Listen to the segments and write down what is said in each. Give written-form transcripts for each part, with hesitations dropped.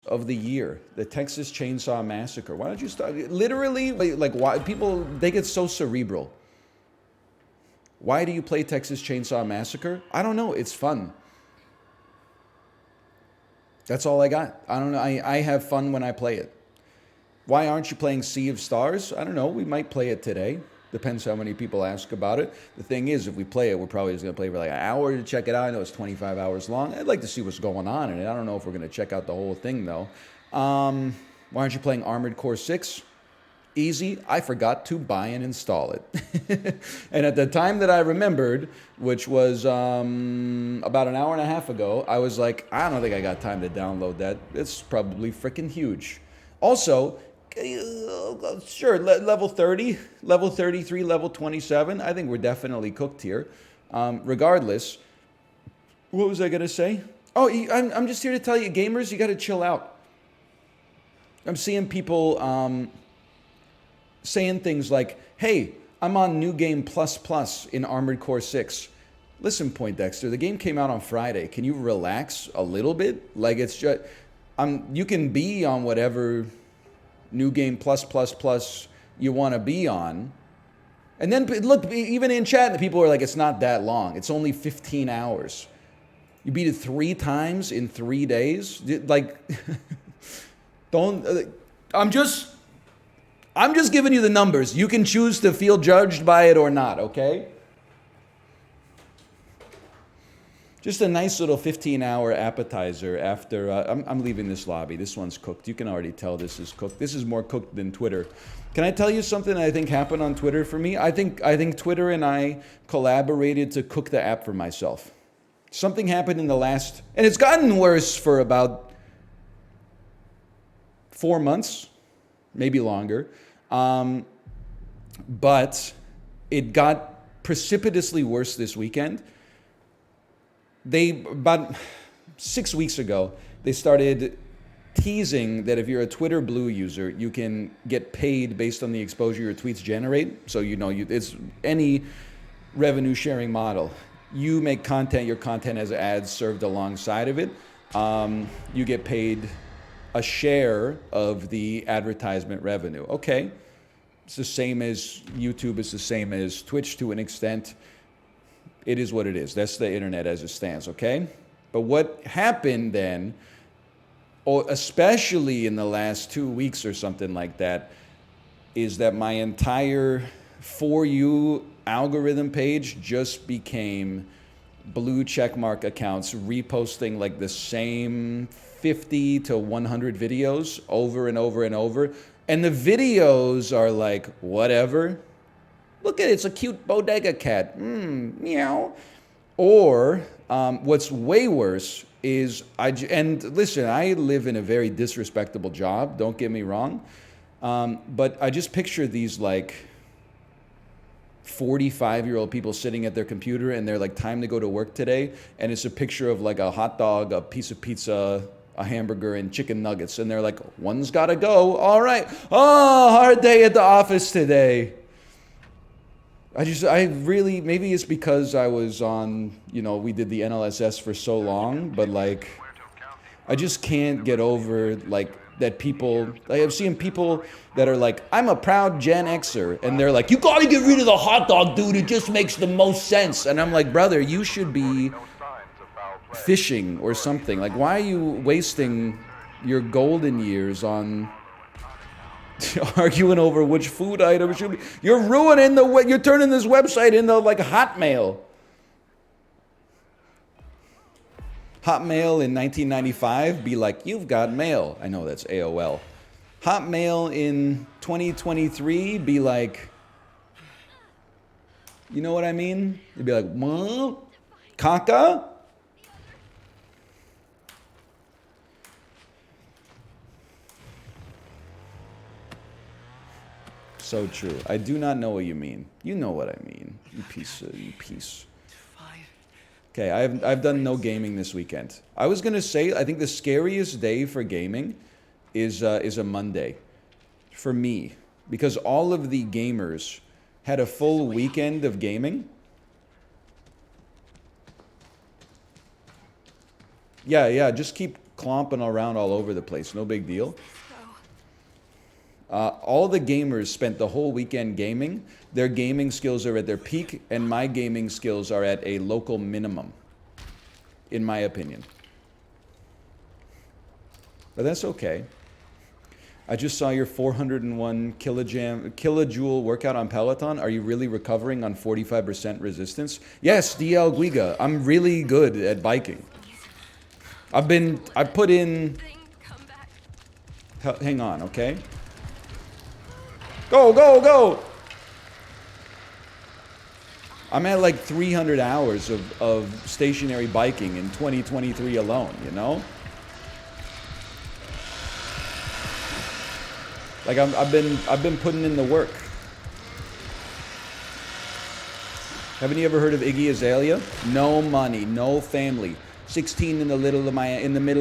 of the year, the Texas Chain Saw Massacre. Why don't you start? Literally, like why people, they get so cerebral. Why do you play Texas Chain Saw Massacre? I don't know. It's fun. That's all I got. I don't know. I have fun when I play it. Why aren't you playing Sea of Stars? I don't know. We might play it today. Depends how many people ask about it. The thing is, if we play it, we're probably just going to play for like an hour to check it out. I know it's 25 hours long. I'd like to see what's going on in it. I don't know if we're going to check out the whole thing, though. Why aren't you playing Armored Core 6? Easy. I forgot to buy and install it. And at the time that I remembered, which was about an hour and a half ago, I was like, I don't think I got time to download that. It's probably freaking huge. Also, sure, level 30, level 33, level 27. I think we're definitely cooked here. Regardless, what was I going to say? Oh, I'm just here to tell you, gamers, you got to chill out. I'm seeing people saying things like, hey, I'm on New Game Plus Plus in Armored Core 6. Listen, Poindexter, the game came out on Friday. Can you relax a little bit? Like, it's just, you can be on whatever New Game Plus Plus Plus you want to be on. And then, look, even in chat, the people are like, it's not that long. It's only 15 hours. You beat it 3 times in 3 days? Like, don't, I'm just giving you the numbers. You can choose to feel judged by it or not, okay? Just a nice little 15-hour appetizer after, I'm leaving this lobby. This one's cooked. You can already tell this is cooked. This is more cooked than Twitter. Can I tell you something I think happened on Twitter for me? I think Twitter and I collaborated to cook the app for myself. Something happened in the last, and it's gotten worse for about 4 months, maybe longer. But it got precipitously worse this weekend. About 6 weeks ago, they started teasing that if you're a Twitter Blue user, you can get paid based on the exposure your tweets generate. So, it's any revenue sharing model. You make content, your content has ads served alongside of it. You get paid a share of the advertisement revenue. Okay. It's the same as YouTube. It's the same as Twitch to an extent. It is what it is. That's the internet as it stands, okay? But what happened then, especially in the last 2 weeks or something like that, is that my entire For You algorithm page just became blue checkmark accounts reposting like the same 50 to 100 videos over and over and over. And the videos are like, whatever. Look at it, it's a cute bodega cat. Meow. Or what's way worse is, and listen, I live in a very disrespectable job, don't get me wrong. But I just picture these like 45-year-old people sitting at their computer and they're like, time to go to work today. And it's a picture of like a hot dog, a piece of pizza, a hamburger, and chicken nuggets. And they're like, one's gotta go. All right. Oh, hard day at the office today. I really, maybe it's because I was on, we did the NLSS for so long, but like, I just can't get over like that people, I've seen people that are like, I'm a proud Gen Xer, and they're like, you gotta get rid of the hot dog, dude, it just makes the most sense. And I'm like, brother, you should be fishing or something. Like, why are you wasting your golden years on arguing over which food item should be? You're ruining you're turning this website into like Hotmail. Hotmail in 1995 be like, you've got mail. I know that's AOL. Hotmail in 2023 be like, you know what I mean? It'd be like, what? Caca? So true. I do not know what you mean. You know what I mean. You piece. Okay, I've done no gaming this weekend. I was gonna say, I think the scariest day for gaming is a Monday for me, because all of the gamers had a full weekend of gaming. Yeah, just keep clomping around all over the place. No big deal. All the gamers spent the whole weekend gaming. Their gaming skills are at their peak, and my gaming skills are at a local minimum, in my opinion. But that's okay. I just saw your 401 kilojoule workout on Peloton. Are you really recovering on 45% resistance? Yes, DL Guiga. I'm really good at biking. I put in... Hang on, okay? Go, go, go! I'm at like 300 hours of stationary biking in 2023 alone, you know? Like I've been putting in the work. Haven't you ever heard of Iggy Azalea? No money, no family. 16 in the middle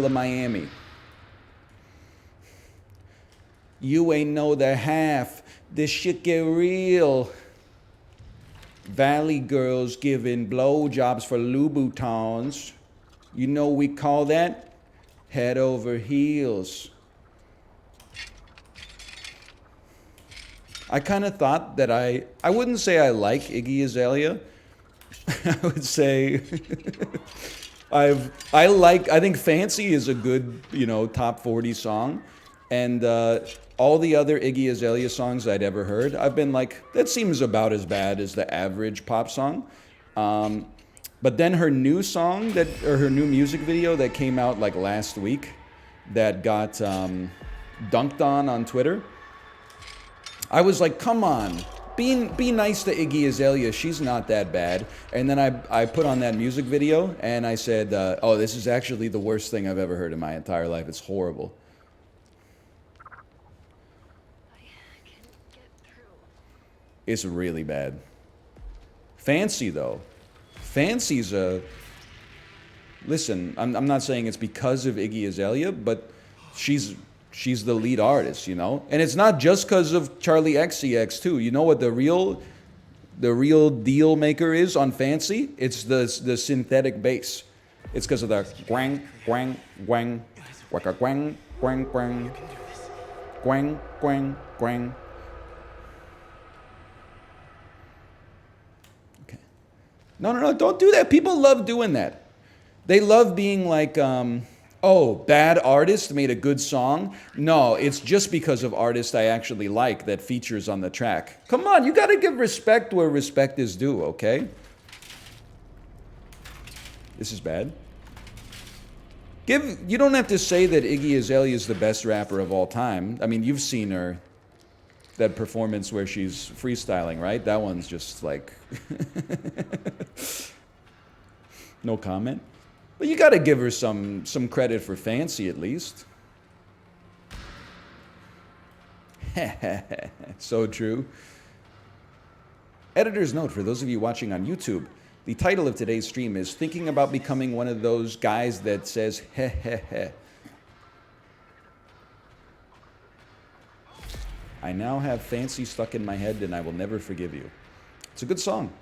of Miami. You ain't know the half. This shit get real. Valley girls giving blowjobs for Louboutins. You know we call that head over heels. I kind of thought that I wouldn't say I like Iggy Azalea. I would say I think Fancy is a good, top 40 song. And all the other Iggy Azalea songs I'd ever heard, I've been like, that seems about as bad as the average pop song. But then her new song, her new music video that came out like last week, that got dunked on Twitter, I was like, come on, be nice to Iggy Azalea. She's not that bad. And then I put on that music video and I said, oh, this is actually the worst thing I've ever heard in my entire life. It's horrible. It's really bad. Fancy, though. Fancy's a... Listen, I'm not saying it's because of Iggy Azalea, but she's the lead artist, And it's not just because of Charlie XCX, too. You know what the real deal maker is on Fancy? It's the synthetic bass. It's because of the gwang, gwang, gwang, waka gwang, gwang, gwang, gwang, gwang, gwang. Okay. No, don't do that. People love doing that. They love being like, oh, bad artist made a good song. No, it's just because of artists I actually like that features on the track. Come on, you gotta give respect where respect is due, okay? This is bad. You don't have to say that Iggy Azalea is the best rapper of all time. I mean, you've seen her, that performance where she's freestyling, right? That one's just like, no comment. But you got to give her some credit for Fancy, at least. So true. Editor's note for those of you watching on YouTube. The title of today's stream is Thinking About Becoming One of Those Guys That Says Heh Heh Heh. I now have Fancy stuck in my head and I will never forgive you. It's a good song.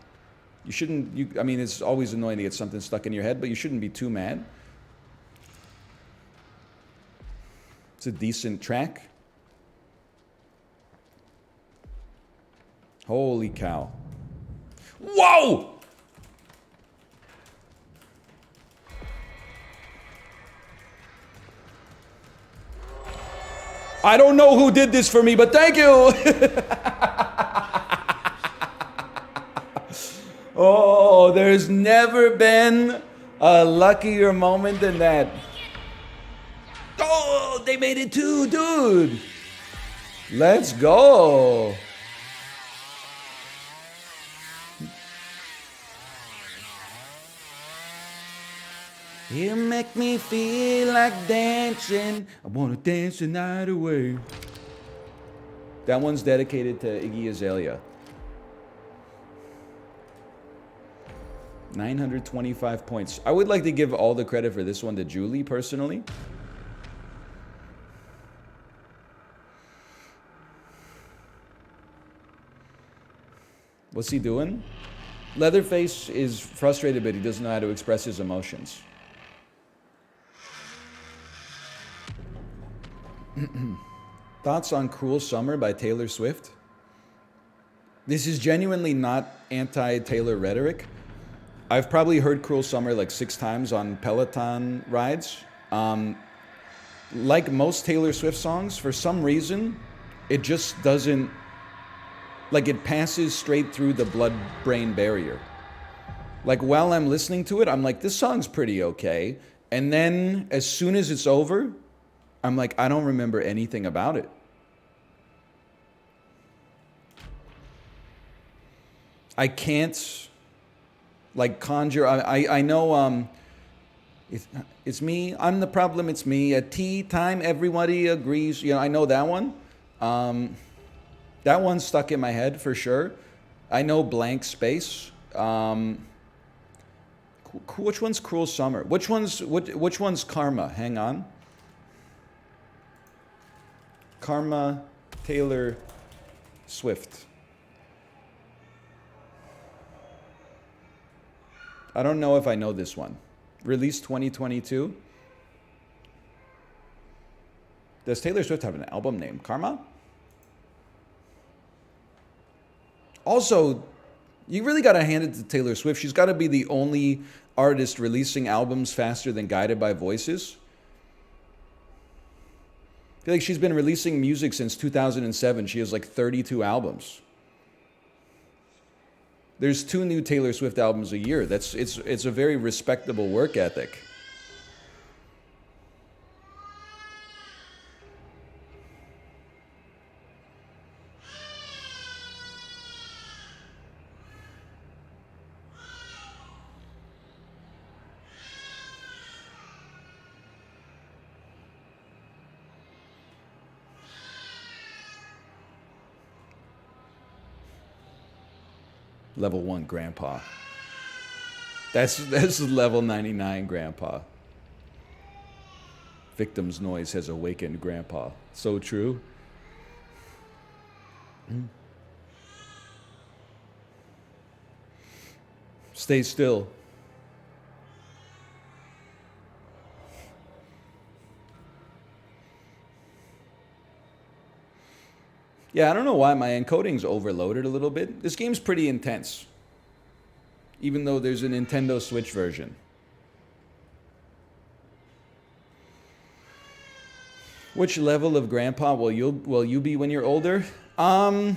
You shouldn't, I mean, it's always annoying to get something stuck in your head, but you shouldn't be too mad. It's a decent track. Holy cow. Whoa! I don't know who did this for me, but thank you! Oh, there's never been a luckier moment than that. Oh, they made it too, dude. Let's go. You make me feel like dancing. I want to dance the night away. That one's dedicated to Iggy Azalea. 925 points. I would like to give all the credit for this one to Julie, personally. What's he doing? Leatherface is frustrated, but he doesn't know how to express his emotions. Thoughts on Cruel Summer by Taylor Swift? This is genuinely not anti-Taylor rhetoric. I've probably heard Cruel Summer like 6 times on Peloton rides. Like most Taylor Swift songs, for some reason, it just doesn't, like it passes straight through the blood-brain barrier. Like while I'm listening to it, I'm like, this song's pretty okay. And then as soon as it's over, I'm like, I don't remember anything about it. I can't like conjure. I know it's me. I'm the problem. It's me. At tea time, everybody agrees. You know, I know that one. That one's stuck in my head for sure. I know Blank Space. Which one's Cruel Summer? Which one's Karma? Hang on. Karma, Taylor Swift. I don't know if I know this one. Released 2022. Does Taylor Swift have an album named Karma? Also, you really got to hand it to Taylor Swift. She's got to be the only artist releasing albums faster than Guided by Voices. I feel like she's been releasing music since 2007. She has like 32 albums. There's 2 new Taylor Swift albums a year. It's a very respectable work ethic. Level 1 grandpa. That's level 99 grandpa. Victim's noise has awakened grandpa. So true. Stay still. Yeah, I don't know why my encoding's overloaded a little bit. This game's pretty intense, even though there's a Nintendo Switch version. Which level of grandpa will you be when you're older? I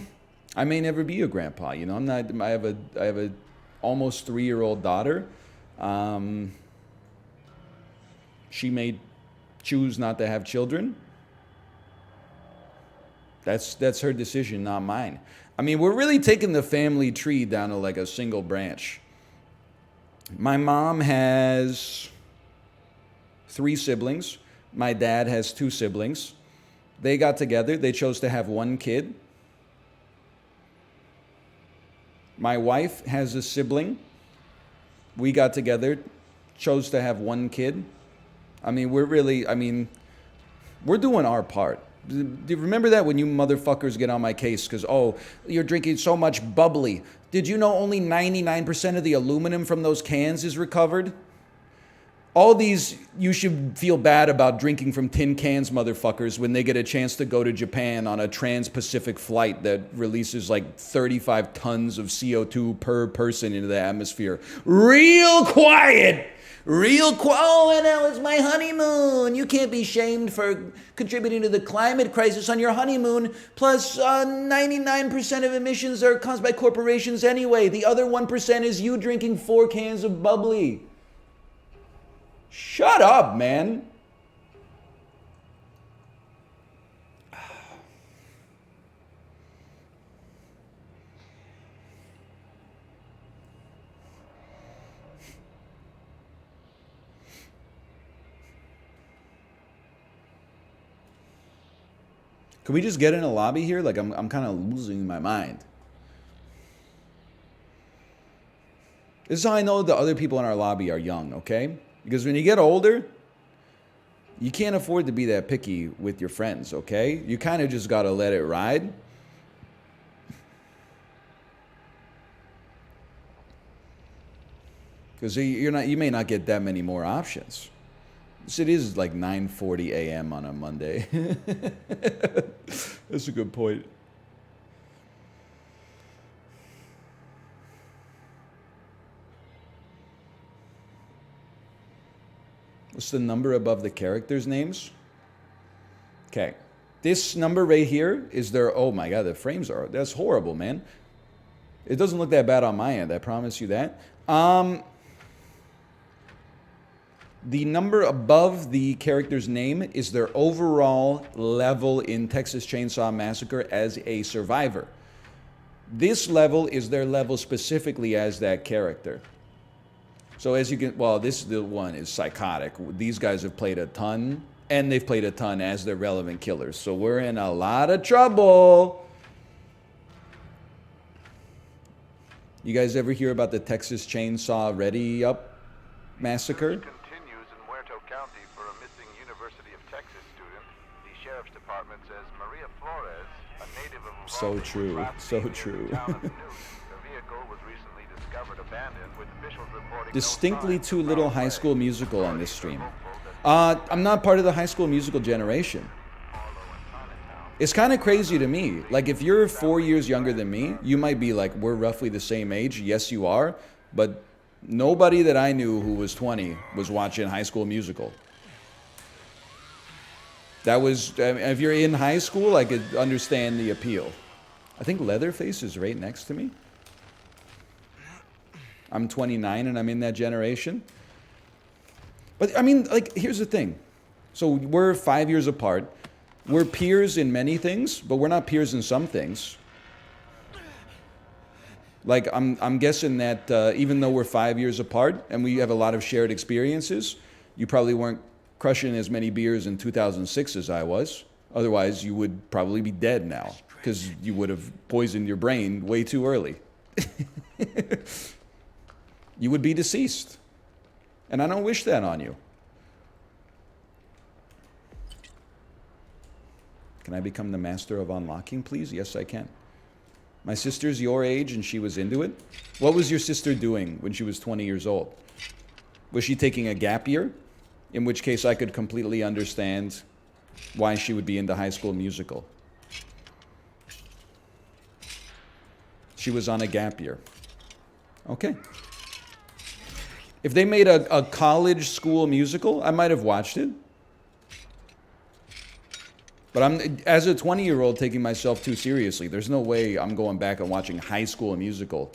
may never be a grandpa. You know, I'm not. I have a almost 3-year-old daughter. She may choose not to have children. That's her decision, not mine. I mean, we're really taking the family tree down to like a single branch. My mom has 3 siblings. My dad has 2 siblings. They got together. They chose to have 1 kid. My wife has a sibling. We got together, chose to have 1 kid. I mean, we're doing our part. Do you remember that when you motherfuckers get on my case because, oh, you're drinking so much bubbly? Did you know only 99% of the aluminum from those cans is recovered? All these, you should feel bad about drinking from tin cans, motherfuckers, when they get a chance to go to Japan on a trans-Pacific flight that releases like 35 tons of CO2 per person into the atmosphere. Real quiet! Oh, and that was my honeymoon. You can't be shamed for contributing to the climate crisis on your honeymoon. Plus, 99% of emissions are caused by corporations anyway. The other 1% is you drinking 4 cans of bubbly. Shut up, man. Can we just get in a lobby here? Like, I'm kind of losing my mind. This is how I know the other people in our lobby are young, okay? Because when you get older, you can't afford to be that picky with your friends, okay? You kind of just got to let it ride. Because you may not get that many more options. So it is like 9:40 a.m. on a Monday. That's a good point. What's the number above the characters' names? Okay. This number right here is their, oh my God, the frames are, that's horrible, man. It doesn't look that bad on my end, I promise you that. The number above the character's name is their overall level in Texas Chain Saw Massacre as a survivor. This level is their level specifically as that character. So as you can, well, this is the one is psychotic. These guys have played a ton, and they've played a ton as their relevant killers. So we're in a lot of trouble. You guys ever hear about the Texas Chain Saw Ready Up Massacre? Continues in Muerto County for a missing University of Texas student. The sheriff's department says Maria Flores, a native of So true, so true. Distinctly too little High School Musical on this stream. I'm not part of the High School Musical generation. It's kind of crazy to me. Like, if you're 4 years younger than me, you might be like, we're roughly the same age. Yes, you are. But nobody that I knew who was 20 was watching High School Musical. That was, I mean, if you're in high school, I could understand the appeal. I think Leatherface is right next to me. I'm 29 and I'm in that generation. But I mean, like, here's the thing. So we're 5 years apart. We're peers in many things, but we're not peers in some things. Like, I'm guessing that even though we're 5 years apart and we have a lot of shared experiences, you probably weren't crushing as many beers in 2006 as I was. Otherwise, you would probably be dead now because you would have poisoned your brain way too early. You would be deceased. And I don't wish that on you. Can I become the master of unlocking, please? Yes, I can. My sister's your age and she was into it. What was your sister doing when she was 20 years old? Was she taking a gap year? In which case I could completely understand why she would be into High School Musical. She was on a gap year. Okay. If they made a college school musical, I might have watched it. But I'm, as a 20-year-old, taking myself too seriously. There's no way I'm going back and watching High School Musical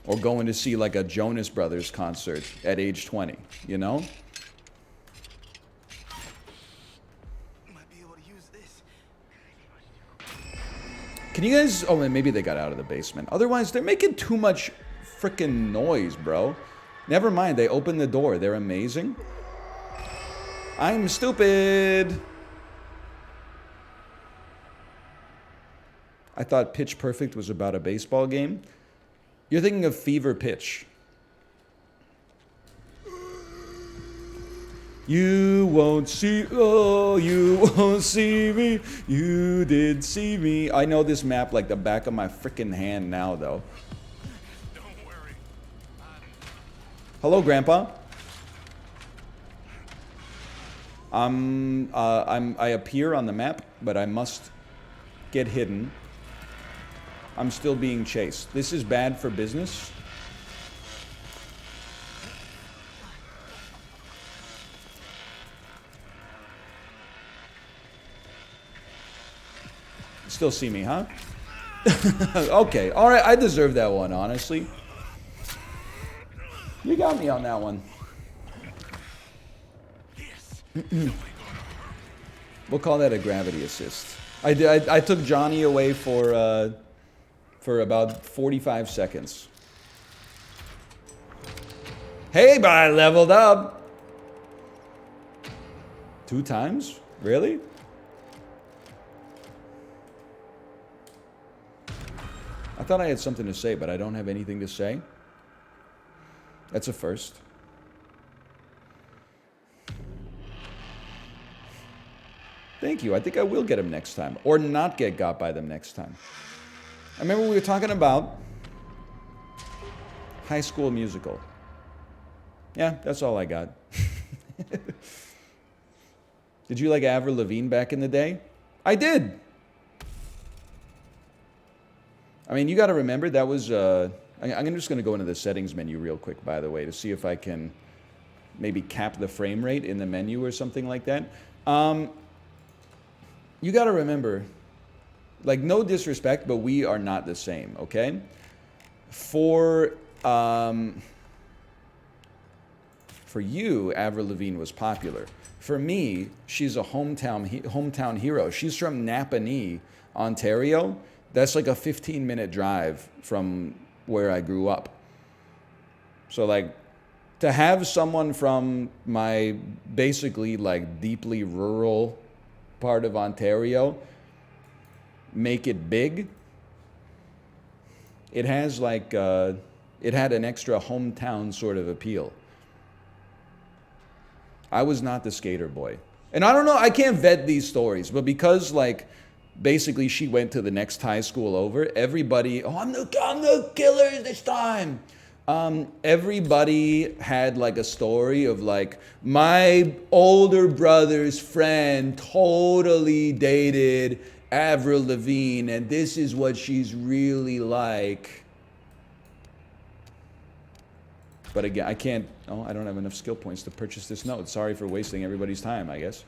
or going to see like a Jonas Brothers concert at age 20, you know? Might be able to use this. Can you guys, oh, and maybe they got out of the basement. Otherwise, they're making too much freaking noise, bro. Never mind, they opened the door. They're amazing. I'm stupid. I thought Pitch Perfect was about a baseball game. You're thinking of Fever Pitch. You won't see, oh, you won't see me. You did see me. I know this map like the back of my freaking hand now, though. Don't worry. Hello, Grandpa. I appear on the map, but I must get hidden. I'm still being chased. This is bad for business. Still see me, huh? Okay, all right, I deserve that one, honestly. You got me on that one. We'll call that a gravity assist. I took Johnny away for about 45 seconds. Hey, but I leveled up. 2 times? Really? I thought I had something to say, but I don't have anything to say. That's a first. Thank you. I think I will get him next time. Or not get got by them next time. I remember we were talking about High School Musical. Yeah, that's all I got. Did you like Avril Lavigne back in the day? I did. I mean, you got to remember that was. I'm just going to go into the settings menu real quick, by the way, to see if I can maybe cap the frame rate in the menu or something like that. You got to remember, like, no disrespect, but we are not the same, okay? For you, Avril Lavigne was popular. For me, she's a hometown hero. She's from Napanee, Ontario. That's like a 15-minute drive from where I grew up. So, like, to have someone from my basically, like, deeply rural part of Ontario make it big, it has, like, it had an extra hometown sort of appeal. I was not the skater boy. And I don't know, I can't vet these stories, but because, like, basically she went to the next high school over, everybody, oh, I'm the killer this time. Everybody had, like, a story of, like, my older brother's friend totally dated Avril Lavigne, and this is what she's really like. But again, I can't, oh, I don't have enough skill points to purchase this note. Sorry for wasting everybody's time, I guess.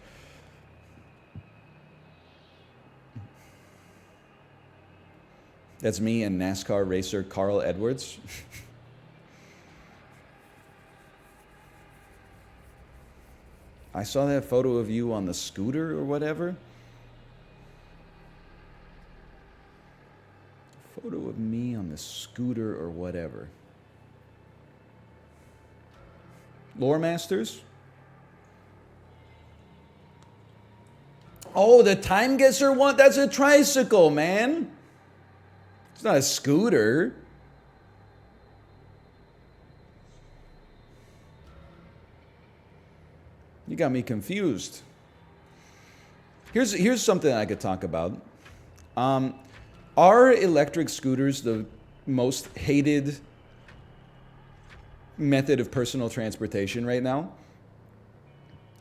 That's me and NASCAR racer Carl Edwards. I saw that photo of you on the scooter or whatever. Photo of me on the scooter or whatever. Lore Masters? Oh, the Time Guesser one? That's a tricycle, man. It's not a scooter. You got me confused. Here's something I could talk about. Are electric scooters the most hated method of personal transportation right now?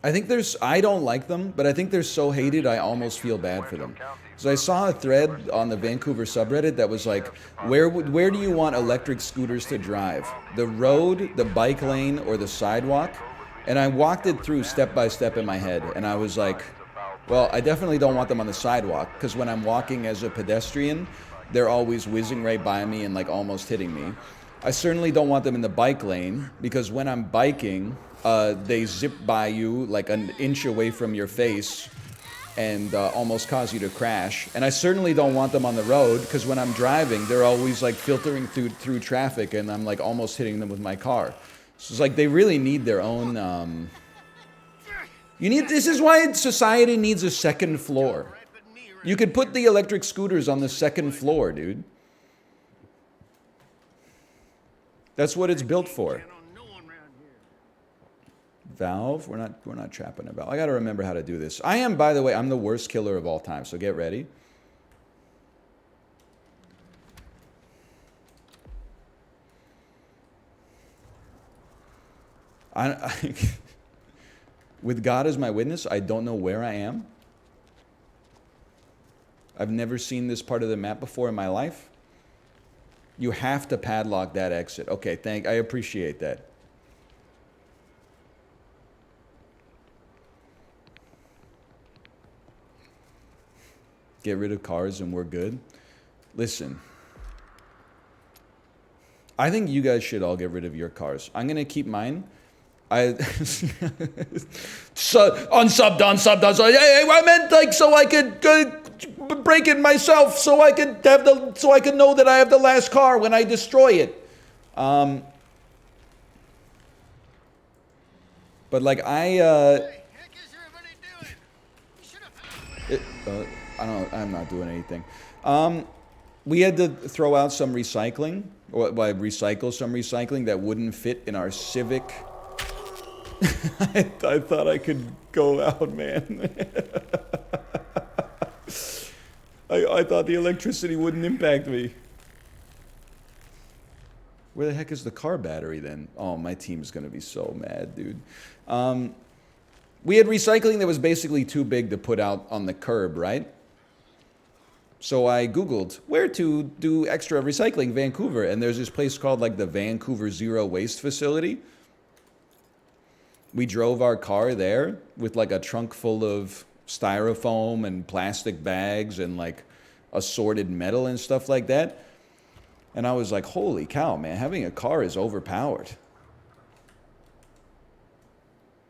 I don't like them, but I think they're so hated I almost feel bad for them. So I saw a thread on the Vancouver subreddit that was like, where do you want electric scooters to drive? The road, the bike lane, or the sidewalk? And I walked it through step by step in my head, and I was like, well, I definitely don't want them on the sidewalk, because when I'm walking as a pedestrian, they're always whizzing right by me and, like, almost hitting me. I certainly don't want them in the bike lane, because when I'm biking, they zip by you like an inch away from your face and almost cause you to crash. And I certainly don't want them on the road, because when I'm driving, they're always, like, filtering through traffic, and I'm, like, almost hitting them with my car. So it's like they really need their own. This is why society needs a second floor. You could put the electric scooters on the second floor, dude. That's what it's built for. Valve? We're not trapping a valve. I gotta remember how to do this. I am, by the way, I'm the worst killer of all time, so get ready. With God as my witness, I don't know where I am. I've never seen this part of the map before in my life. You have to padlock that exit. Okay, I appreciate that. Get rid of cars and we're good. Listen, I think you guys should all get rid of your cars. I'm gonna keep mine. Unsubbed. So, hey, I meant, like, so I could break it myself, so I could know that I have the last car when I destroy it. But, like, I'm not doing anything. We had to throw out some recycling, or recycle some recycling that wouldn't fit in our Civic. I thought I could go out, man. I thought the electricity wouldn't impact me. Where the heck is the car battery then? Oh, my team's gonna be so mad, dude. We had recycling that was basically too big to put out on the curb, right? So I Googled where to do extra recycling, Vancouver. And there's this place called like the Vancouver Zero Waste Facility. We drove our car there with like a trunk full of styrofoam and plastic bags and like assorted metal and stuff like that. And I was like, holy cow, man, having a car is overpowered.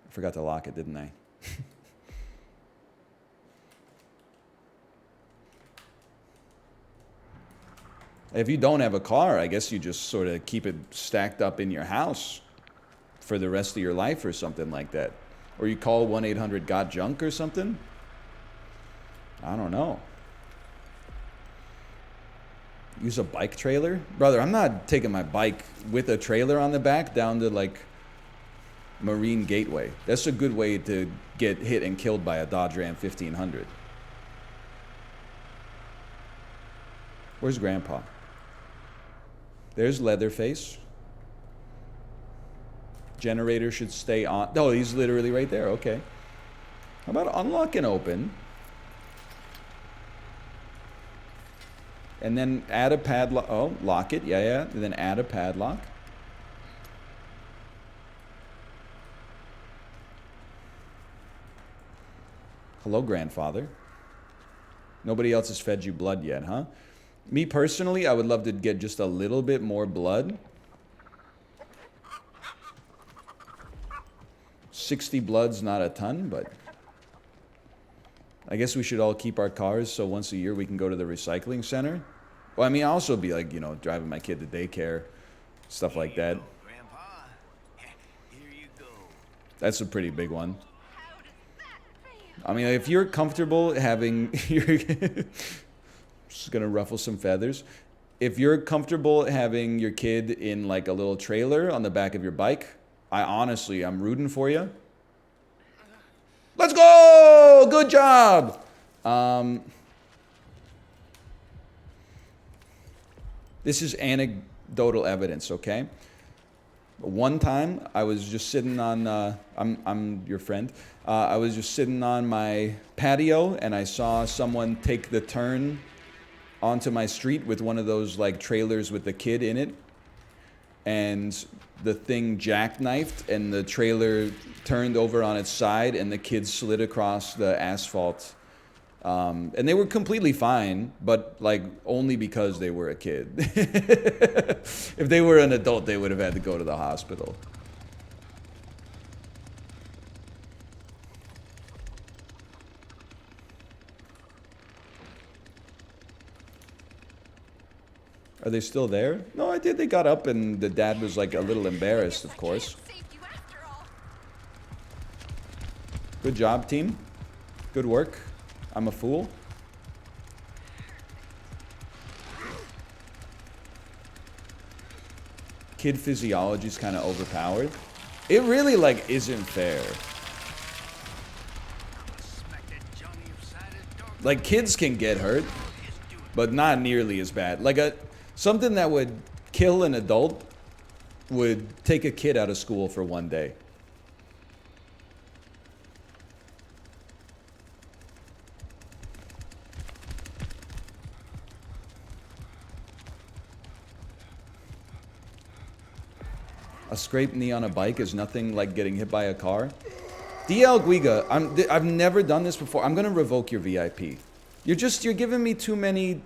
I forgot to lock it, didn't I? If you don't have a car, I guess you just sort of keep it stacked up in your house for the rest of your life or something like that. Or you call 1-800-GOT-JUNK or something. I don't know. Use a bike trailer? Brother, I'm not taking my bike with a trailer on the back down to like Marine Gateway. That's a good way to get hit and killed by a Dodge Ram 1500. Where's Grandpa? There's Leatherface. Generator should stay on. Oh, he's literally right there. Okay. How about unlock and open? And then add a padlock. Oh, lock it. Yeah, yeah. And then add a padlock. Hello, grandfather. Nobody else has fed you blood yet, huh? Me personally, I would love to get just a little bit more blood. 60 blood's not a ton, but I guess we should all keep our cars so once a year we can go to the recycling center. Well, I mean, I'll also be like, you know, driving my kid to daycare, stuff like that. Grandpa, here you go. That's a pretty big one. I mean, if you're comfortable having your... Just gonna ruffle some feathers. If you're comfortable having your kid in like a little trailer on the back of your bike, I'm rooting for you. Let's go! Good job! This is anecdotal evidence, okay? One time, I was just sitting on, I'm your friend. I was just sitting on my patio and I saw someone take the turn onto my street with one of those like trailers with the kid in it, and the thing jackknifed and the trailer turned over on its side and the kid slid across the asphalt, and they were completely fine, but like only because they were a kid. If they were an adult, they would have had to go to the hospital. Are they still there? No, I did. They got up and the dad was like a little embarrassed, of course. Good job, team. Good work. I'm a fool. Kid physiology is kind of overpowered. It really like isn't fair. Like kids can get hurt, but not nearly as bad. Like something that would kill an adult would take a kid out of school for one day. A scraped knee on a bike is nothing like getting hit by a car. DL Guiga, I've never done this before. I'm gonna revoke your VIP. You're giving me too many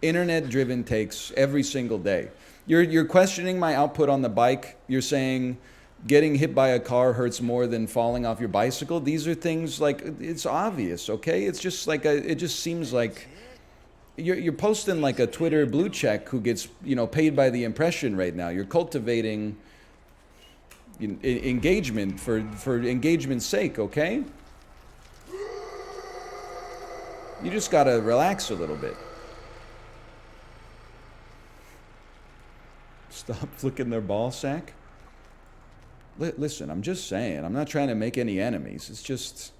internet-driven takes every single day. You're questioning my output on the bike. You're saying getting hit by a car hurts more than falling off your bicycle. These are things like, it's obvious, okay? It's just like it just seems like you're posting like a Twitter blue check who gets, you know, paid by the impression right now. You're cultivating engagement for engagement's sake, okay? You just gotta relax a little bit. Stop flicking their ball sack. Listen, I'm just saying. I'm not trying to make any enemies. It's just...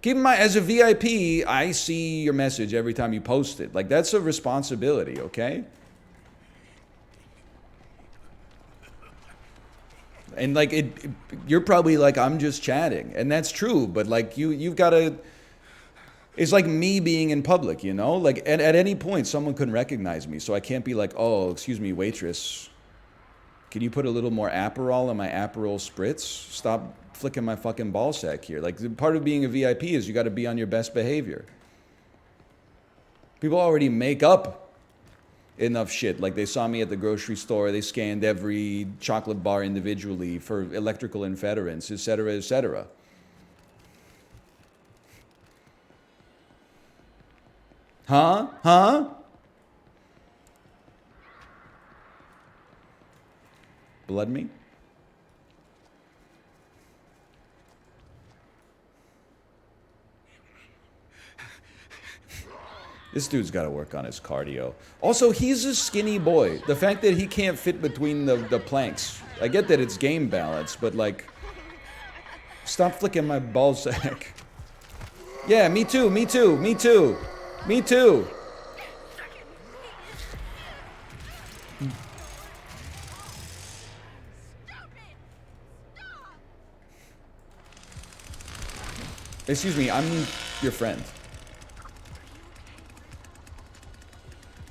Keep in mind, as a VIP, I see your message every time you post it. Like, that's a responsibility, okay? And like you're probably like, I'm just chatting, and that's true. But like you've got to. It's like me being in public, you know. Like at any point, someone could recognize me, so I can't be like, oh, excuse me, waitress. Can you put a little more Aperol in my Aperol spritz? Stop flicking my fucking ball sack here. Like part of being a VIP is you got to be on your best behavior. People already make up enough shit. Like they saw me at the grocery store, they scanned every chocolate bar individually for electrical interference, etc., etc. Huh? Blood me? This dude's got to work on his cardio. Also, he's a skinny boy. The fact that he can't fit between the planks. I get that it's game balance, but like, stop flicking my ball sack. Yeah, me too. Excuse me, I'm your friend.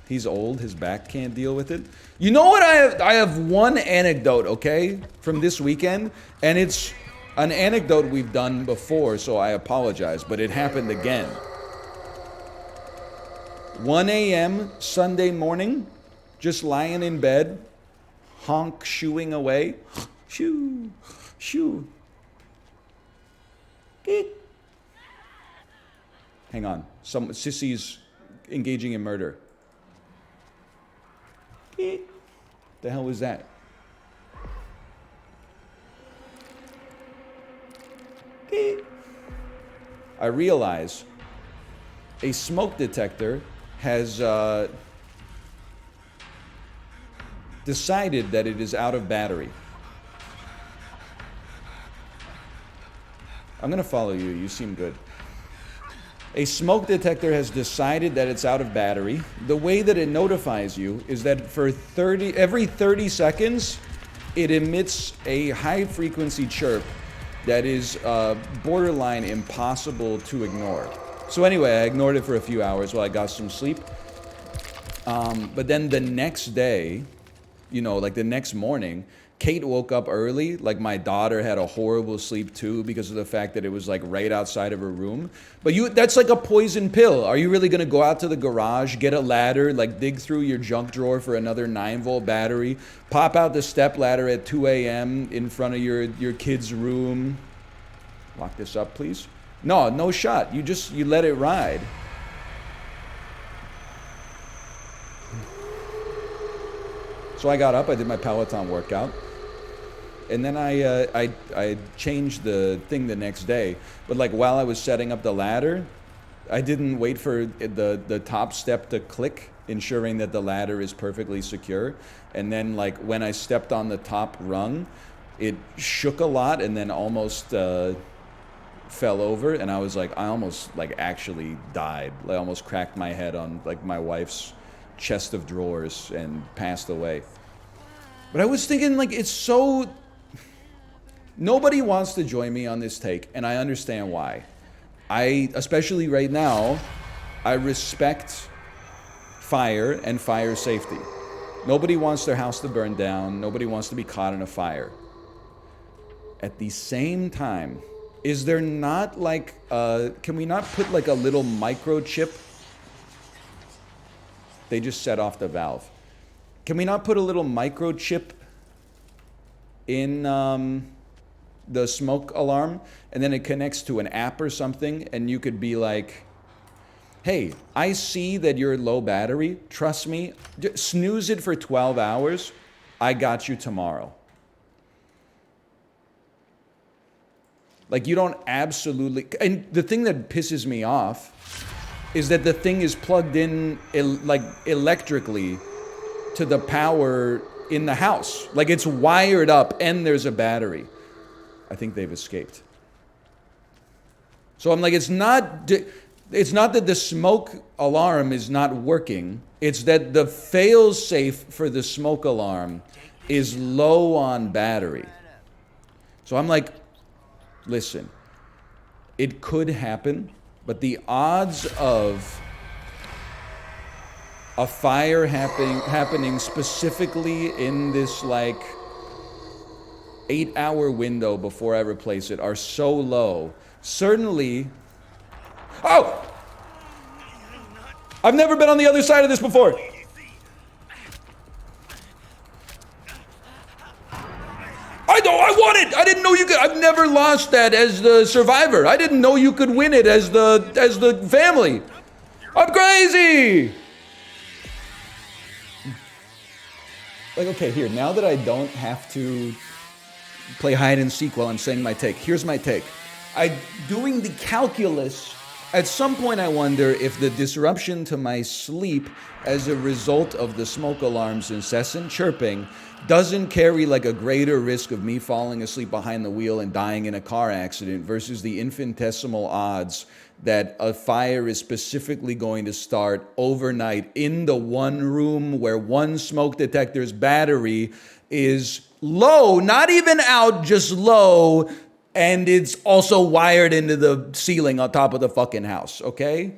He's old, his back can't deal with it. You know what, I have one anecdote, okay, from this weekend, and it's an anecdote we've done before, so I apologize, but it happened again. 1 a.m. Sunday morning, just lying in bed, honk shooing away. Shoo. Beep. Hang on, some sissy's engaging in murder. Beep. The hell was that? Beep. I realize a smoke detector has decided that it is out of battery. I'm gonna follow you, you seem good. A smoke detector has decided that it's out of battery. The way that it notifies you is that for every 30 seconds, it emits a high frequency chirp that is borderline impossible to ignore. So anyway, I ignored it for a few hours while I got some sleep. But then the next day, you know, like the next morning, Kate woke up early. Like my daughter had a horrible sleep too because of the fact that it was like right outside of her room. But that's like a poison pill. Are you really gonna go out to the garage, get a ladder, like dig through your junk drawer for another 9-volt battery, pop out the step ladder at 2 a.m. in front of your kid's room? Lock this up, please. No shot. You let it ride. So I got up, I did my Peloton workout, and then I changed the thing the next day. But like while I was setting up the ladder, I didn't wait for the top step to click, ensuring that the ladder is perfectly secure. And then like when I stepped on the top rung, it shook a lot and then almost fell over, and I was like, I almost like actually died. I almost cracked my head on like my wife's chest of drawers and passed away. But I was thinking, like, it's so... Nobody wants to join me on this take, and I understand why. Especially right now, I respect fire and fire safety. Nobody wants their house to burn down. Nobody wants to be caught in a fire. At the same time, is there not like, can we not put like a little microchip? They just set off the valve. Can we not put a little microchip in the smoke alarm, and then it connects to an app or something, and you could be like, hey, I see that you're low battery. Trust me, snooze it for 12 hours. I got you tomorrow. Like you don't absolutely, and the thing that pisses me off is that the thing is plugged in like electrically to the power in the house. Like it's wired up and there's a battery. I think they've escaped. So I'm like, it's not that the smoke alarm is not working. It's that the fail-safe for the smoke alarm is low on battery. So I'm like, listen, it could happen, but the odds of a fire happening specifically in this like 8-hour window before I replace it are so low. Certainly, oh! I've never been on the other side of this before. I won it! I didn't know you could. I've never lost that as the survivor. I didn't know you could win it as the family. I'm crazy! Like, okay, here, now that I don't have to play hide and seek while I'm saying my take, here's my take. Doing the calculus, at some point I wonder if the disruption to my sleep as a result of the smoke alarm's incessant chirping doesn't carry like a greater risk of me falling asleep behind the wheel and dying in a car accident versus the infinitesimal odds that a fire is specifically going to start overnight in the one room where one smoke detector's battery is low, not even out, just low, and it's also wired into the ceiling on top of the fucking house, okay?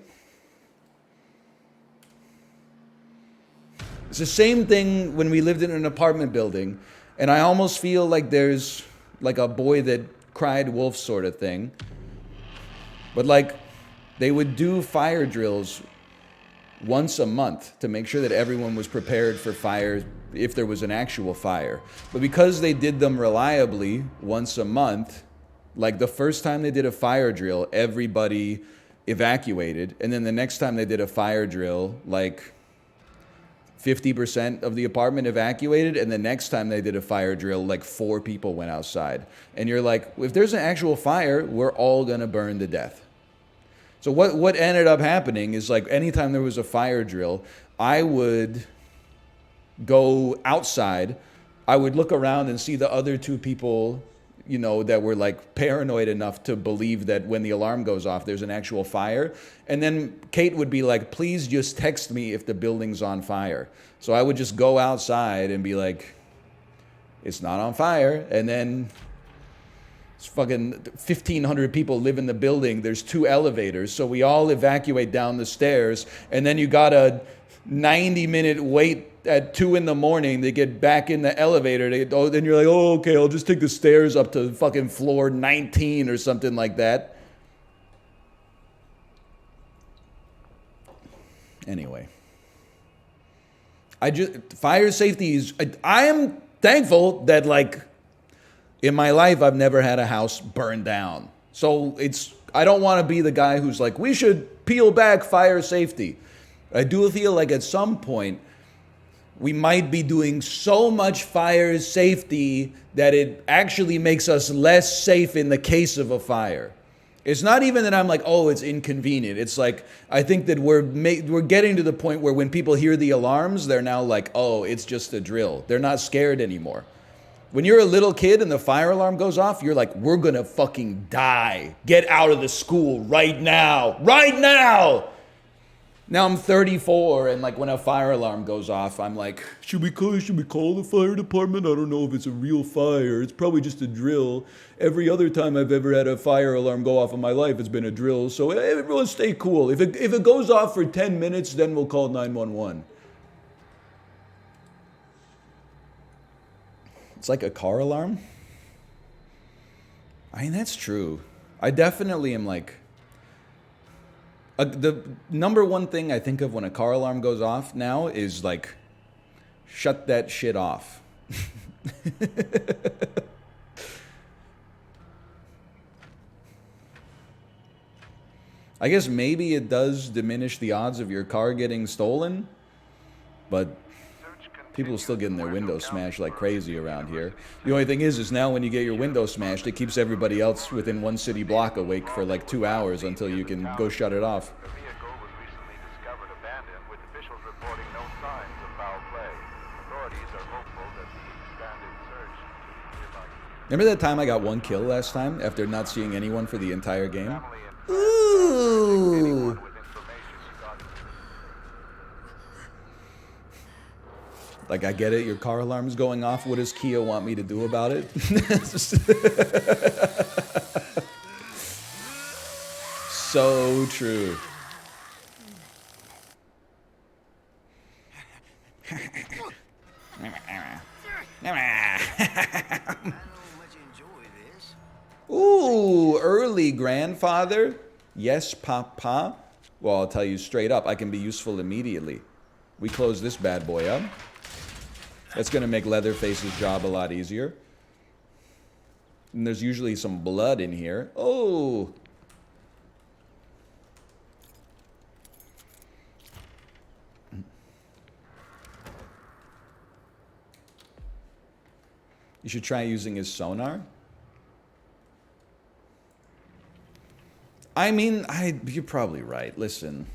It's the same thing when we lived in an apartment building, and I almost feel like there's like a boy that cried wolf sort of thing. But like, they would do fire drills once a month to make sure that everyone was prepared for fire if there was an actual fire. But because they did them reliably once a month, like the first time they did a fire drill, everybody evacuated. And then the next time they did a fire drill, like 50% of the apartment evacuated, and the next time they did a fire drill, like 4 people went outside. And you're like, if there's an actual fire, we're all gonna burn to death. So what ended up happening is like anytime there was a fire drill, I would go outside, I would look around and see the other 2 people, you know, that were like paranoid enough to believe that when the alarm goes off, there's an actual fire. And then Kate would be like, please just text me if the building's on fire. So I would just go outside and be like, it's not on fire. And then it's fucking 1,500 people live in the building. There's 2 elevators. So we all evacuate down the stairs. And then you got a 90-minute wait at 2 in the morning to get back in the elevator. Then you're like, oh, okay, I'll just take the stairs up to fucking floor 19 or something like that. Anyway. Fire safety is, I am thankful that like, in my life, I've never had a house burn down. So I don't want to be the guy who's like, we should peel back fire safety. I do feel like at some point, we might be doing so much fire safety that it actually makes us less safe in the case of a fire. It's not even that I'm like, oh, it's inconvenient. It's like, I think that we're getting to the point where when people hear the alarms, they're now like, oh, it's just a drill. They're not scared anymore. When you're a little kid and the fire alarm goes off, you're like, we're gonna fucking die. Get out of the school right now. Right now! Now I'm 34, and like when a fire alarm goes off, I'm like, should we call the fire department? I don't know if it's a real fire. It's probably just a drill. Every other time I've ever had a fire alarm go off in my life, it's been a drill. So everyone stay cool. If it goes off for 10 minutes, then we'll call 911. It's like a car alarm. I mean, that's true. I definitely am like, the number one thing I think of when a car alarm goes off now is like, shut that shit off. I guess maybe it does diminish the odds of your car getting stolen, but people still getting their windows smashed like crazy around here. The only thing is now when you get your window smashed, it keeps everybody else within one city block awake for like 2 hours until you can go shut it off. The vehicle was recently discovered abandoned, with officials reporting no signs of foul play. Authorities are hopeful that the expanded search to the nearby community. Remember that time I got 1 kill last time after not seeing anyone for the entire game? Family and Ooh. anyone with information regarding Like, I get it, your car alarm's going off. What does Kia want me to do about it? So true. I don't much enjoy this. Ooh, early grandfather. Yes, papa. Well, I'll tell you straight up, I can be useful immediately. We close this bad boy up. That's going to make Leatherface's job a lot easier. And there's usually some blood in here. Oh! You should try using his sonar. I mean, you're probably right. Listen.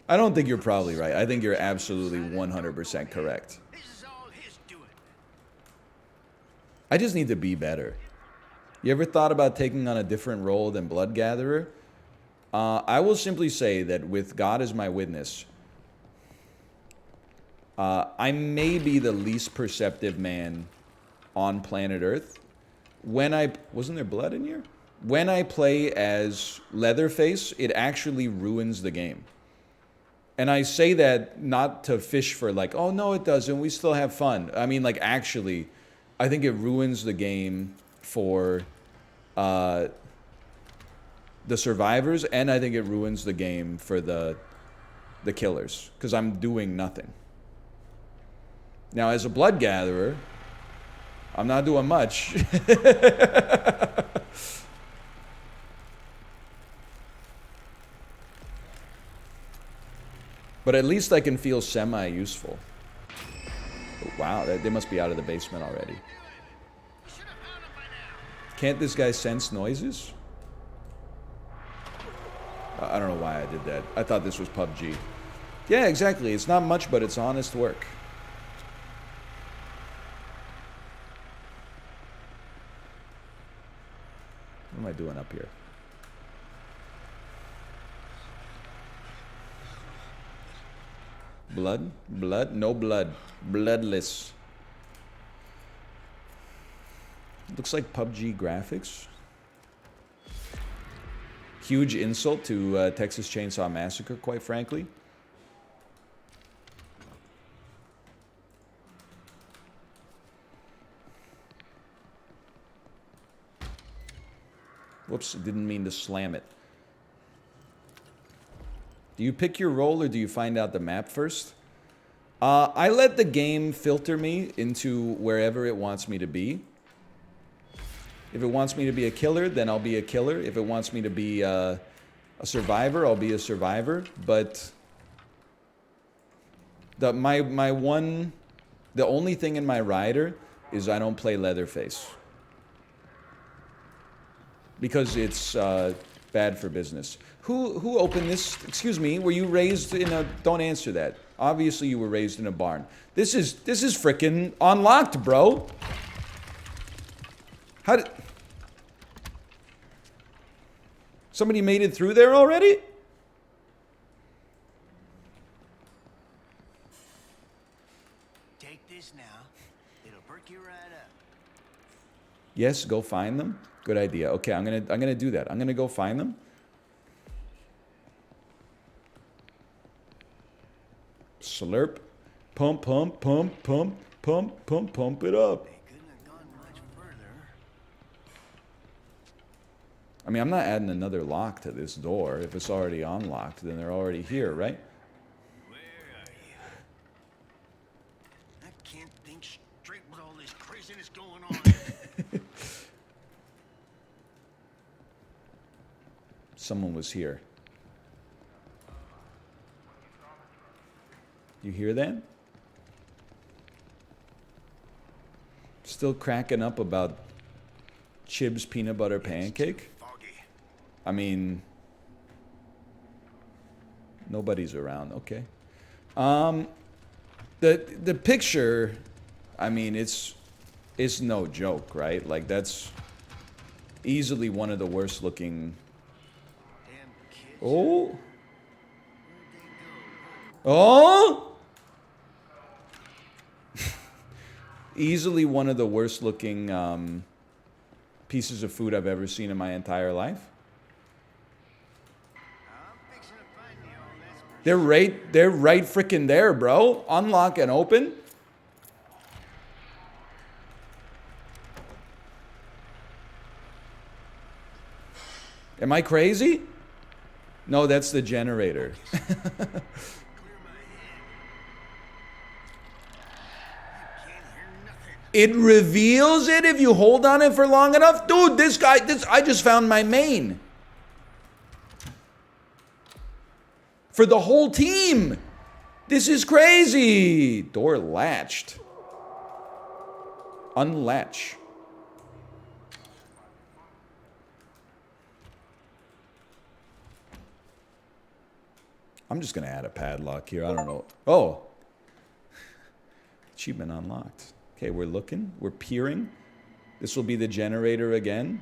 I don't think you're probably right. I think you're absolutely 100% correct. This is all his doing. I just need to be better. You ever thought about taking on a different role than Blood Gatherer? I will simply say that with God as my witness, I may be the least perceptive man on planet Earth. Wasn't there blood in here? When I play as Leatherface, it actually ruins the game. And I say that not to fish for like, oh no it doesn't, we still have fun. I mean, like, actually, I think it ruins the game for the survivors, and I think it ruins the game for the killers, because I'm doing nothing. Now, as a Blood Gatherer, I'm not doing much. But at least I can feel semi-useful. Wow, they must be out of the basement already. Can't this guy sense noises? I don't know why I did that. I thought this was PUBG. Yeah, exactly. It's not much, but it's honest work. What am I doing up here? Blood? Blood? No blood. Bloodless. Looks like PUBG graphics. Huge insult to Texas Chain Saw Massacre, quite frankly. Whoops, didn't mean to slam it. Do you pick your role or do you find out the map first? I let the game filter me into wherever it wants me to be. If it wants me to be a killer, then I'll be a killer. If it wants me to be a survivor, I'll be a survivor. But the only thing in my rider is I don't play Leatherface. Because it's bad for business. Who opened this? Excuse me, were you raised in a... Don't answer that. Obviously you were raised in a barn. This is frickin' unlocked, bro. How did... Somebody made it through there already? Take this now. It'll perk you right up. Yes, go find them. Good idea. Okay, I'm gonna do that. I'm gonna go find them. Slurp. Pump, pump, pump, pump, pump, pump, pump it up. They couldn't have gone much further. I mean, I'm not adding another lock to this door. If it's already unlocked, then they're already here, right? Where are you? I can't think straight with all this craziness going on. Someone was here. You hear that? Still cracking up about Chib's peanut butter pancake? Foggy. I mean, nobody's around. Okay. The picture, I mean, it's no joke, right? Like, that's easily one of the worst looking. Damn kids. Oh, Where'd they go? Oh! Easily one of the worst looking pieces of food I've ever seen in my entire life. I'm fixing to find the old that's They're right freaking there, bro. Unlock and open. Am I crazy? No, that's the generator. clear my head. I can't hear nothing. It reveals it if you hold on it for long enough. Dude, this I just found my main. For the whole team. This is crazy. Door latched. Unlatch. I'm just going to add a padlock here. I don't know. Oh. Achievement unlocked. Okay, we're looking. We're peering. This will be the generator again.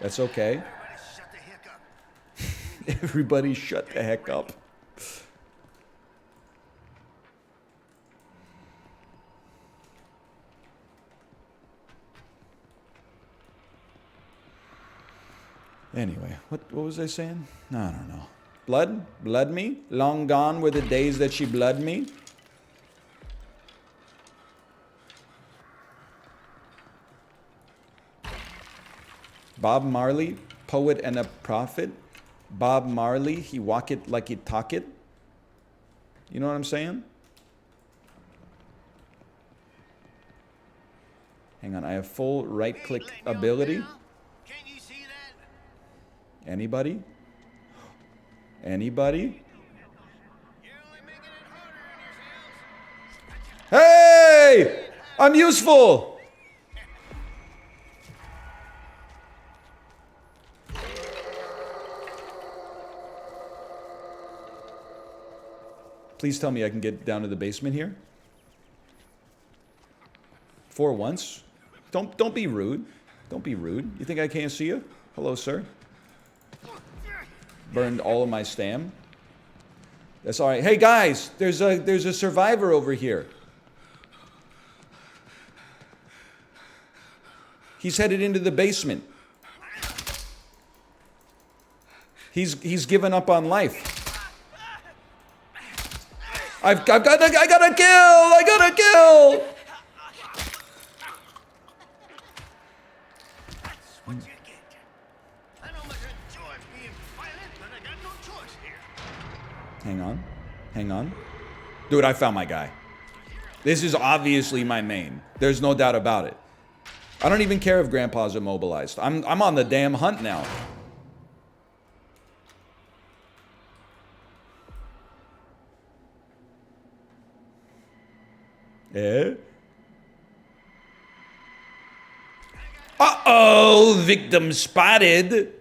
That's okay. Everybody shut the heck up. Everybody shut the heck up. Anyway, what was I saying? I don't know. Blood me? Long gone were the days that she blood me? Bob Marley, poet and a prophet. Bob Marley, he walk it like he talk it. You know what I'm saying? Hang on, I have full right-click ability. Can you see that? Anybody? Anybody? You're only making it harder on yourselves. Hey! I'm useful! Please tell me I can get down to the basement here. For once. Don't be rude. Don't be rude. You think I can't see you? Hello, sir. Burned all of my stam. That's all right. Hey guys, there's a survivor over here. He's headed into the basement. He's given up on life. I got a kill! I got a kill! That's what you get. I know much enjoy being violent, but I got no choice here. Hang on. Hang on. Dude, I found my guy. This is obviously my main. There's no doubt about it. I don't even care if Grandpa's immobilized. I'm on the damn hunt now. Eh? Uh-oh! Victim spotted!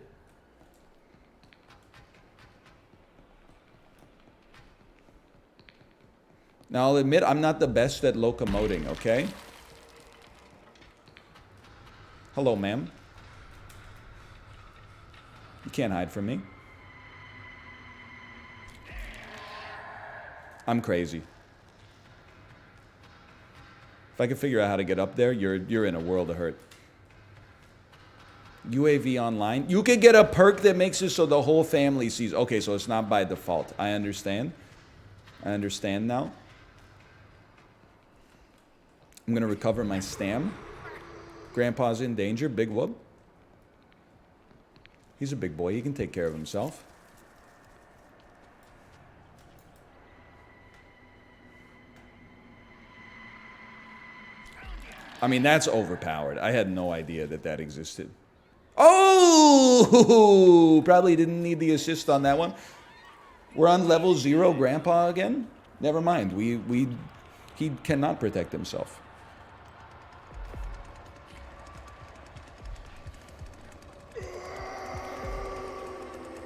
Now, I'll admit, I'm not the best at locomoting, okay? Hello, ma'am. You can't hide from me. I'm crazy. If I could figure out how to get up there, you're in a world of hurt. UAV online. You could get a perk that makes it so the whole family sees. Okay, so it's not by default. I understand. I understand now. I'm going to recover my stam. Grandpa's in danger. Big whoop. He's a big boy. He can take care of himself. I mean, that's overpowered. I had no idea that that existed. Oh! Probably didn't need the assist on that one. We're on level 0 Grandpa again? Never mind. He cannot protect himself.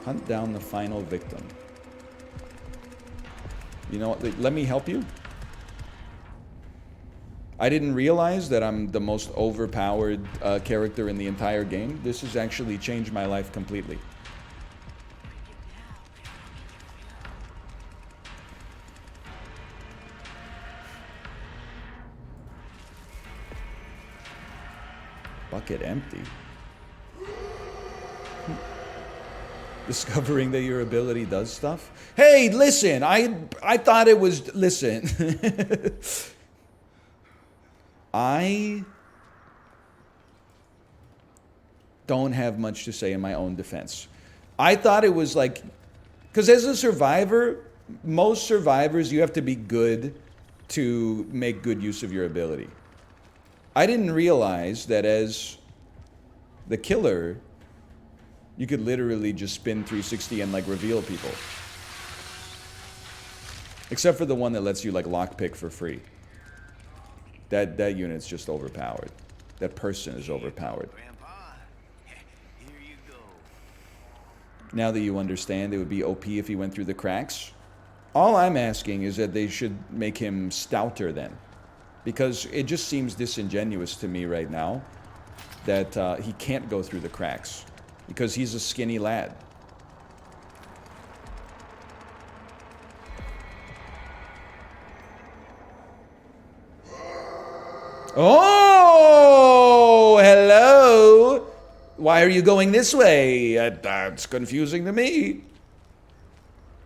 Hunt down the final victim. You know what? Let me help you. I didn't realize that I'm the most overpowered character in the entire game. This has actually changed my life completely. pocket empty. Discovering that your ability does stuff. Hey, listen, I thought it was, listen. I don't have much to say in my own defense. I thought it was like, because as a survivor, most survivors, you have to be good to make good use of your ability. I didn't realize that as the killer, you could literally just spin 360 and like reveal people. Except for the one that lets you like lockpick for free. That unit's just overpowered. That person is overpowered. Grandpa, here you go. Now that you understand, it would be OP if he went through the cracks. All I'm asking is that they should make him stouter then. Because it just seems disingenuous to me right now that he can't go through the cracks. Because he's a skinny lad. Oh, hello. Why are you going this way? That's confusing to me.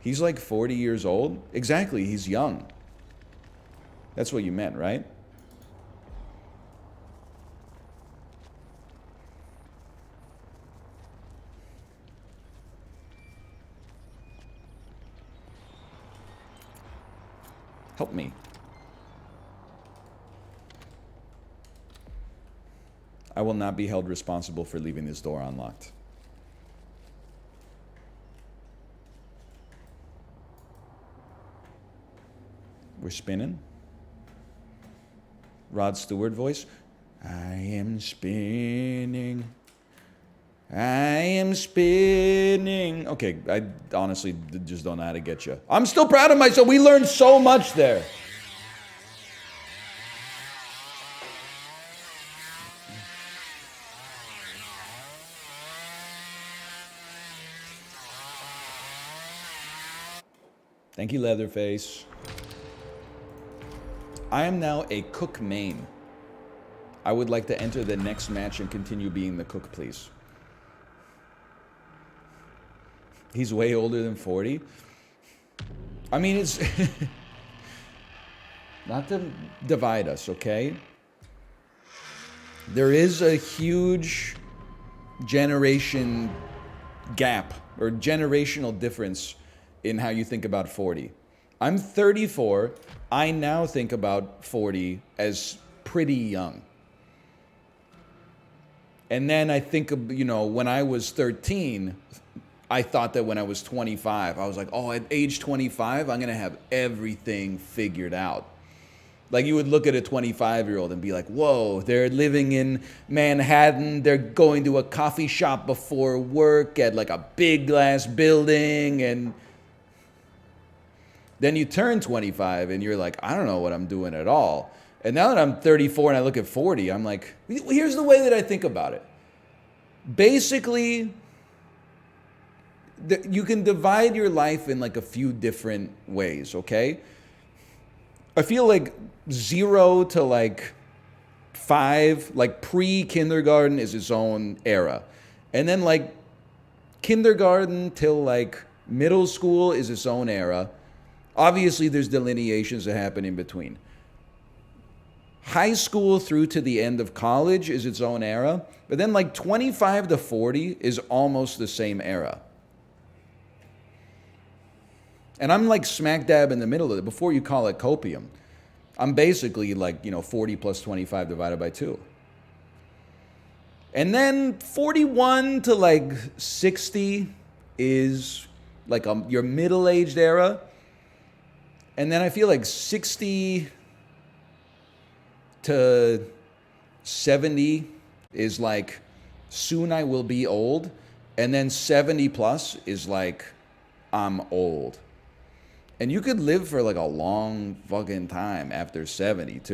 He's like 40 years old. Exactly, he's young. That's what you meant, right? Help me. I will not be held responsible for leaving this door unlocked. We're spinning. Rod Stewart voice. I am spinning. I am spinning. Okay, I honestly just don't know how to get you. I'm still proud of myself. We learned so much there. Thank you, Leatherface. I am now a cook main. I would like to enter the next match and continue being the cook, please. He's way older than 40. I mean, it's... not to divide us, okay? There is a huge generation gap, or generational difference in how you think about 40. I'm 34. I now think about 40 as pretty young. And then I think of, you know, when I was 13, I thought that when I was 25, I was like, oh, at age 25, I'm going to have everything figured out. Like, you would look at a 25-year-old and be like, whoa, they're living in Manhattan. They're going to a coffee shop before work at like a big glass building. And then you turn 25 and you're like, I don't know what I'm doing at all. And now that I'm 34 and I look at 40, I'm like, here's the way that I think about it. Basically, you can divide your life in like a few different ways, okay? I feel like 0 to like 5, like pre-kindergarten is its own era. And then like kindergarten till like middle school is its own era. Obviously, there's delineations that happen in between. High school through to the end of college is its own era. But then like 25 to 40 is almost the same era. And I'm like smack dab in the middle of it. Before you call it copium, I'm basically like, 40 plus 25 divided by 2. And then 41 to like 60 is like your middle-aged era. And then I feel like 60 to 70 is like, soon I will be old. And then 70 plus is like, I'm old. And you could live for like a long fucking time after 70 too.